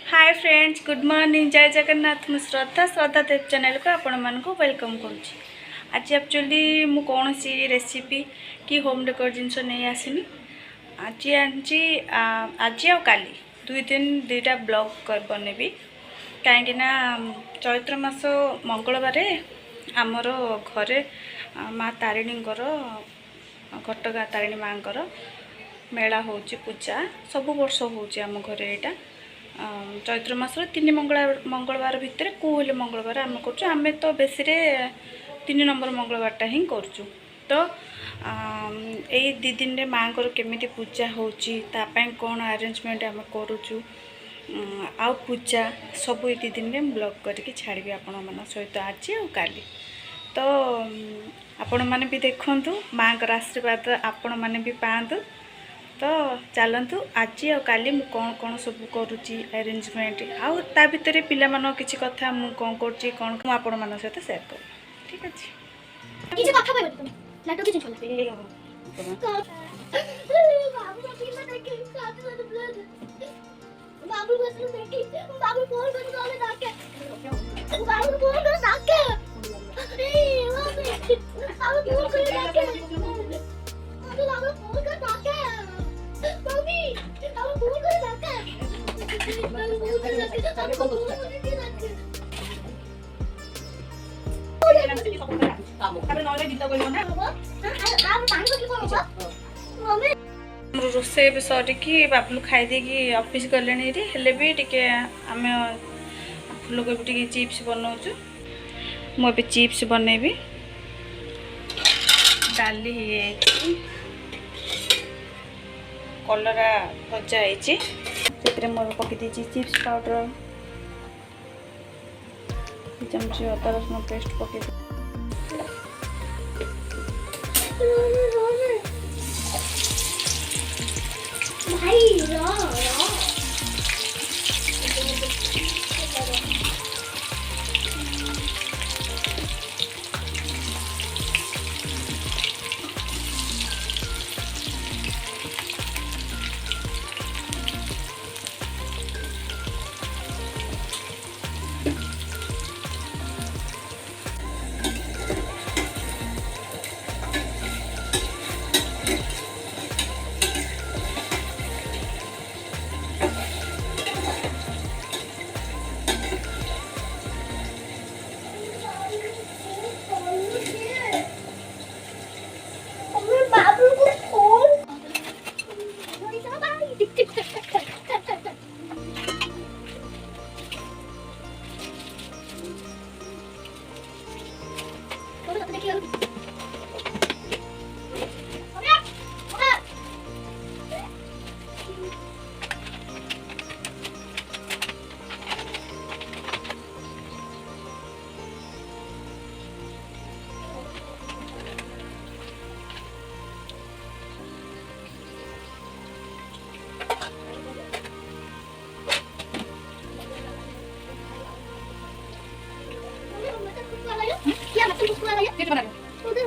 Hi friends, good morning, जय जगन्नाथ। मु श्रद्धादेव channel को आपण मानक वेलकम करुँच। आज एक्चुअली मु कौन सी रेसिपी कि होम डेकोर जिनस नहीं आसनी। आज आज आ काली दुई दिन दुईटा ब्लॉग बनैबी कहीं चैत्र मास मंगलवार आमर घरे माँ तारिणी घटगा तारिणी माँ मेला हो पूजा सब वर्ष हो आम घरे यहाँ चैत्र मास 3 मंगलवार भितर कोहले मंगलवार आम कर तो बेसी 3 नंबर मंगलवारटा ही कर तो यही 2 दिन माँ केमी पूजा होपाई कौन अरेंजमेंट आम करुचु आ पूजा सब 2 दिन ब्लॉग करके छाड़ी आपण मान सहित आज आ काली तो आपण मैंने भी देखु माँ आशीर्वाद आपण मैंने भी पातु। तो चलतु आज आ काली मु कौन कौन सब करुच्ची अरेंजमेंट आउ ता भितर पिला मान किसी कथा मु कौन करची कौन आपण मान सहित शेयर कर। ठीक अछि किछि कथा कहबे तुम लाटो किछि छोला बाबू बस देखी बाबू फोन कर दे डाके बाबू फोन कर डाके ए बाबू फोन कर डाके बाबू फोन कर डाके मम्मी अब फोन कर डाके रोसे सरिकी बाबू खाई देकी ऑफिस गले हेले भी टिके आम फूलकोबी टिके चिप्स बनाऊँ मुझे चिप्स बनैबी डाली कलरा भजा है मोर पकई दी चिप्स पाउडर चमच अदा रसुण पेस्ट पकई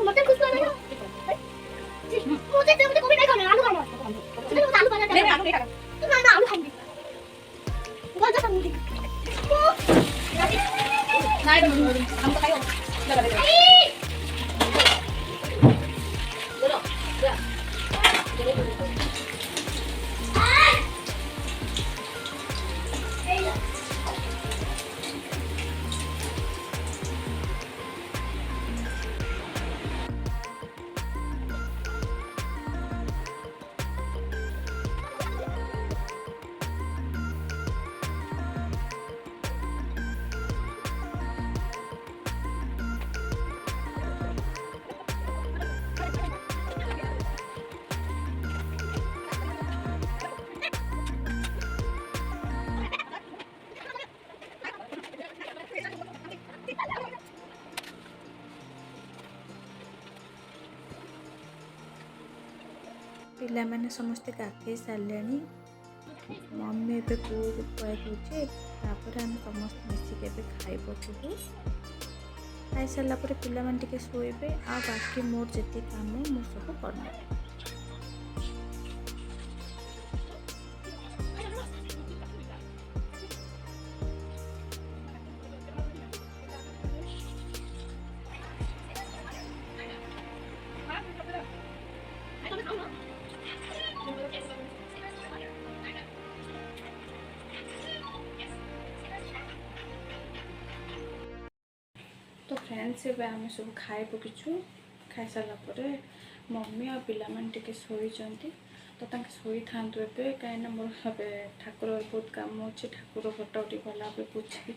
मटन खुश वाला मुझे कोई नहीं खाना आलू खाना मुझे आलू खाना नहीं आलू नहीं खाना तो मैं आलू खाऊंगी वो जा खाऊंगी नहीं हम तो खाओ लगा दे बोलो जा पिला मैंने समस्ते गाधे सारे मम्मी ए पुओ को खुआई दूचे आम समस्त मिसिक खाई बसू खाई सारापर पिला टे शोबे आ बाकी मोर जी काम मु सब कर फ्रेंड्स ए आम सब खाए पकिछु खाई सारा पर मम्मी और पिलामान टिके शोचती तो शोई था कहीं मोर ठाकुर बहुत कम अच्छे ठाकुर फटो भला पोछी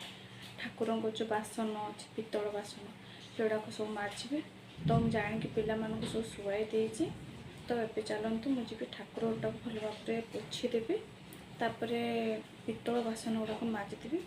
ठाकुर जो बासन अच्छे पितल बासन सेगुड़ाक सब मार्चे तो मुझे जाणी पिला सब शुआई देती तो ये चलतु मुझे ठाकुर गुटा भल भाव पोछीदेवी तापर पितल बासन गुड़ाक माजिदेवी।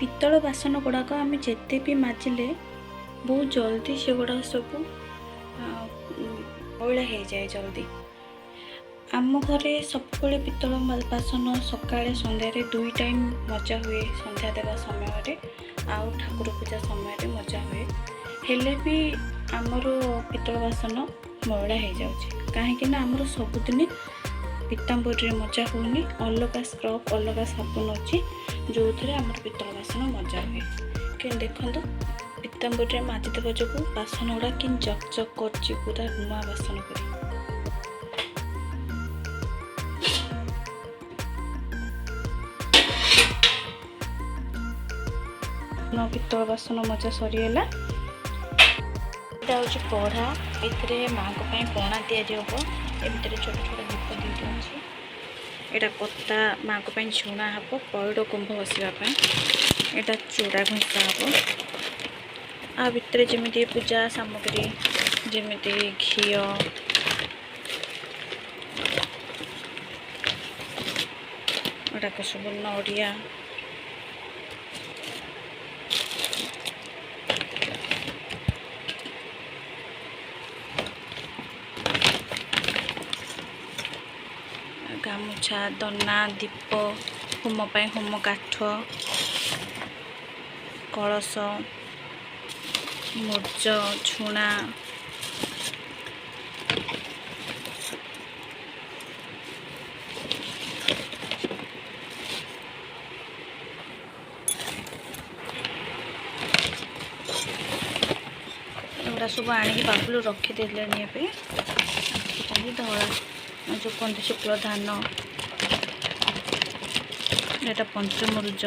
पितल बासन गुड़ाक आम जिते भी माजिले बहुत जल्दी से गुड़ा सब मैला हो जाए जल्दी। आम घरे सब पितल बासन सकाळे संध्यारे 2 टाइम मजा हुए संध्या देवा समय आउ ठाकुर पूजा समय मजा हुए हेले भी आमर पितल बासन मैला हो जाए कहीं आमर सबुदिन पीताम्बरी मजा होनी अलग स्क्रब अलग साबुन अच्छी जो थे आम पितल बासन मजा हुए कि देखो पीताम्बरी माजिदेवा जो बासन गुड़ा कि जक जक कर पूरा नुआ बासन कर पितल बासन मजा सरीगला। यहाँ हूँ पढ़ा ये माँ को पणा दिहब ए भितर छोट छोट दीप दीटा अच्छे यहाँ पत्ता माँ को छुणा हम पैड़ कुंभ बसवाई यहाँ चूड़ा घसा हम आ भितर जमी पूजा सामग्री जमी घी गुड़ाक सब नड़िया गामुछा दना दीप होम होम काठ कलश मूर्ज छुणा एगुड़ा सब आणिक बाबुल रखीदे धला जो कहते शुक्ल धान यहाँ पंचमूर्ज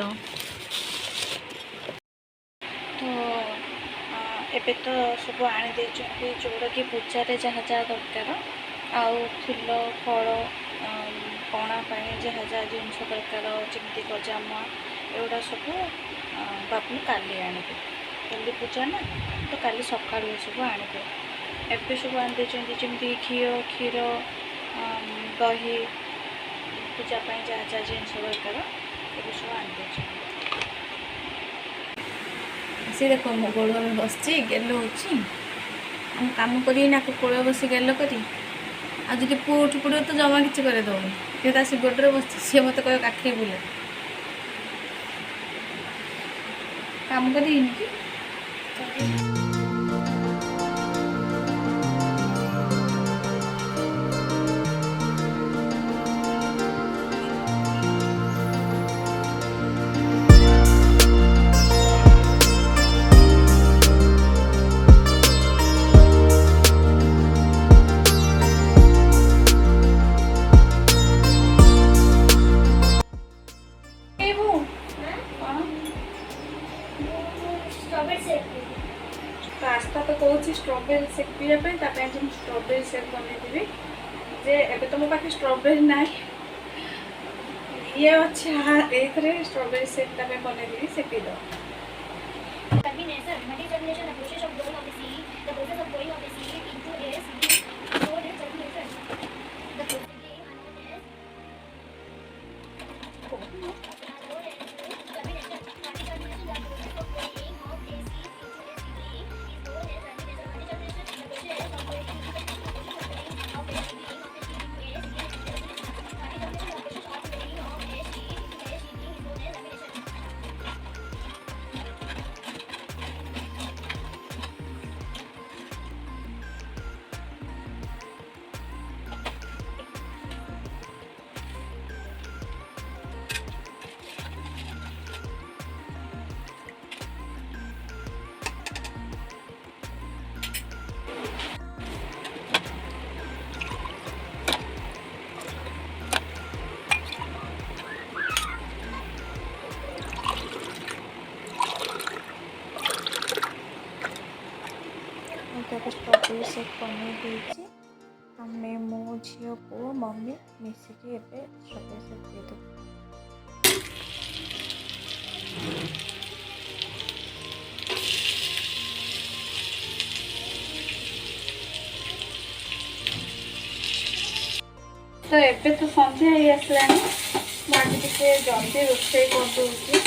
तो एबे तो सब आनी जोड़ा कि पूजा जहाँ जहाँ दरकार आउ फूल फल पणा जहाँ जहाँ जिनस दरकार जमी गजामुआ एगुड़ा सब बाबू काली आने काली पूजा ना तो काली सका सब आने एबे सब आनी जमी घी क्षीर दही पूजा जहाँ जहाँ जिनस दरकार ये सब आनी सी देख मो गोड़ में बस गेल हो कम कर कोल बस गेल कर आज जो पुओ उठी पड़ो तो जमा कि कर दौनी सी गोड़े बस सी मत कह काखे बुले काम कर स्ट्रॉबेरी शेक पीवाई आज मुझे स्ट्रॉबेरी शेक बनईदेवी जे एबे तो मो पाखे स्ट्रॉबेरी ना ये अच्छे हाँ एक स्ट्रॉबेरी शेक बनईदेवी से पीद Combination, multi-germination, the process of growing of the seed, the process of growing of the seed into a seed is known as germination. The proceeding are known as germination. Multi-germination, the process of growing of a seed into a seedling is known as germination. Multi-germination, the process of growing into a seedling of a seedling into a seedling is germination. Multi-germination, the process of growing of a seed into a seedling is known as germination. Strawberry shake बनई आमे मो झी पु mummy मिसिकी एबे strawberry shake पीदेबू तो एबे तो संध्या ही आसलानी मुझे टे जल्दी रोषे करदे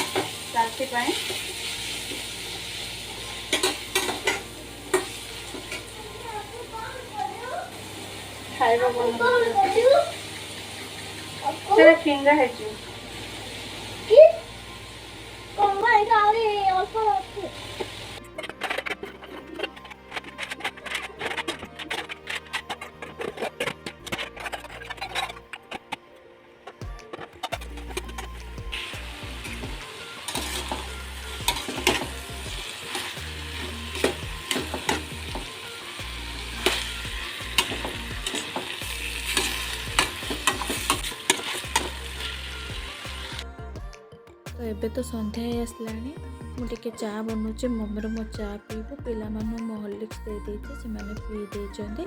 राति खाइबा बना फिंगा है तो एबे तो संध्या ही आसलानी मुझे चा बनाऊे मम्मी मो चा पीबू पिला मो हॉर्लिक्स दे देती से मैंने पी देते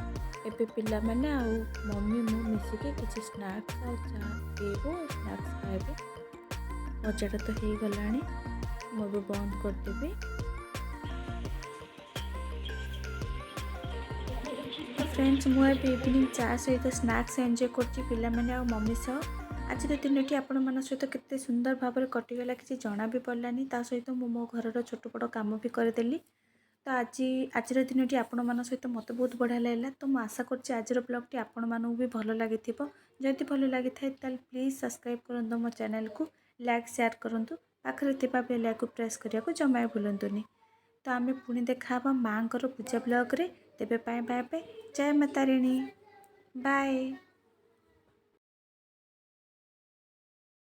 एबे पिला माने आ मम्मी मो मिसिकी किसी स्नैक्स आ चा पीबू स्नैक्स खाइबू मजाटा तो हो गलानी मुझे बंद करदेवी फ्रेंड्स मुझे इवनिंग चा सहित स्नैक्स एंजॉय करती पिला माने आ मम्मी सह आज दिन टी आपण मान सहित केते सुंदर भाव में कटिगला किसी जना भी पड़ानी ता सहित मो घर छोट बड़ काम भी करदेली तो आज दिन टी आपण मान सहित मत बहुत बढ़िया लगला तो मुझे आशा कर आज ब्लॉग टी आपण मानू भी भल लगी जदि भल लगी था प्लीज सब्सक्राइब करूँ मो चैनल को लाइक शेयर करूँ पाखे बेल को प्रेस करने को जमा भूलुनी तो आम पुणी देखा माँ पूजा ब्लॉग रे तेबे बाय बाय जय माता रानी बाय।